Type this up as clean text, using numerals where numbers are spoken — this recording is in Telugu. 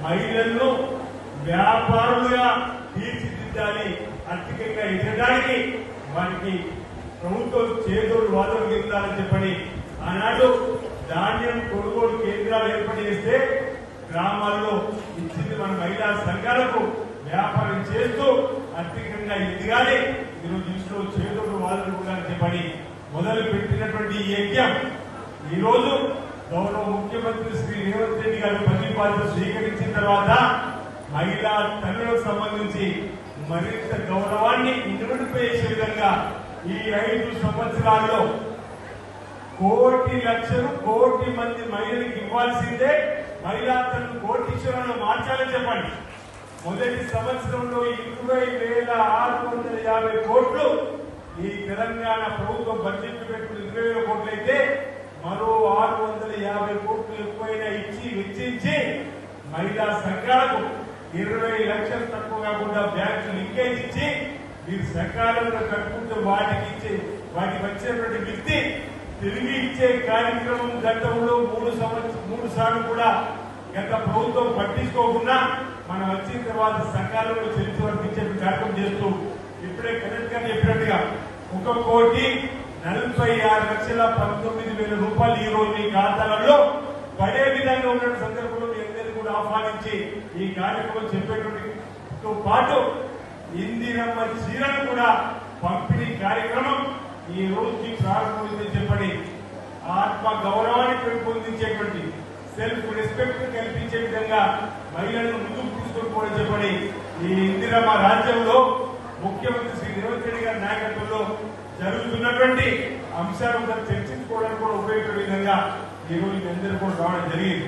మహిళలను వ్యాపారులుగా తీర్చిదిద్దాలి, ఆర్థికంగా ఎదగడానికి వారికి ప్రభుత్వం చేదోడు వాదనలు ఇవ్వాలని చెప్పని ఆనాడు ధాన్యం కొనుగోలు కేంద్రాలు ఏర్పాటు చేస్తే గ్రామాల్లో ఇచ్చింది మన మహిళా సంఘాలకు వ్యాపారం చేస్తూ ఆర్థికంగా ఎదగాలి, ఈరోజు ఇంట్లో చేదోడు వాదనలు ఇవ్వాలని చెప్పని మొదలు పెట్టినటువంటి ఈ యజ్ఞం ఈరోజు గౌరవ ముఖ్యమంత్రి శ్రీ రేవంత్ రెడ్డి గారు పదవి బాధ్యత స్వీకరించిన తర్వాత మహిళా తల్లులకు సంబంధించి మరింత గౌరవాన్ని ఇన్వెంటిఫై విధంగా ఈ 5 సంవత్సరాల్లో 1,00,00,000 లక్షలు 1,00,00,000 మంది మహిళలకు ఇవ్వాల్సిందే మహిళా తల్లు కోటీశ్వరంలో మార్చాలని చెప్పండి. మొదటి సంవత్సరంలో 20,650 కోట్లు ఈ తెలంగాణ ప్రభుత్వం బడ్జెట్ పెట్టుకుని 20,000 కోట్లు అయితే మరో 650 కోట్లు ఎక్కువైనా ఇచ్చి వెచ్చించి మహిళా సంఘాలకు 20 లక్షలు తక్కువ కాకుండా బ్యాంకు లింకేజ్ ఇచ్చి మీరు సకాలంలో కట్టుకుంటే వాటికి వచ్చినటువంటి వ్యక్తి తిరిగి ఇచ్చే కార్యక్రమం గతంలో 3 సార్లు కూడా గత ప్రభుత్వం పట్టించుకోకుండా మనం వచ్చిన తర్వాత సకాలంలో చెల్లించి వర్తించే కార్యక్రమం చేస్తూ ఇప్పుడే కలెక్టర్ గారు చెప్పినట్టుగా 1,46,19,000 రూపాయలు ఈ రోజు మీ ఖాతాలలో పడే విధంగా ఉన్న సందర్భంలో మీ అందరినీ కూడా ఆహ్వానించి ఈ కార్యక్రమం చెప్పేటతో పాటు ఇందిరమ్మ చీరను కూడా పంపిణీ కార్యక్రమం ఈ రోజుకి ప్రారంభమైందని చెప్పండి. ఆత్మ గౌరవాన్ని పెంపొందించేటువంటి సెల్ఫ్ రెస్పెక్ట్ కల్పించే విధంగా మహిళలను ముందుకు తీసుకొని చెప్పండి. ఈ ఇందిరమ్మ రాజ్యంలో ముఖ్యమంత్రి శ్రీ రేవంత్ రెడ్డి గారి నాయకత్వంలో జరుగుతున్నటువంటి అంశాలను చర్చించుకోవడానికి కూడా ఉపయోగపడే విధంగా ఈ రోజు అందరూ కూడా రావడం జరిగింది.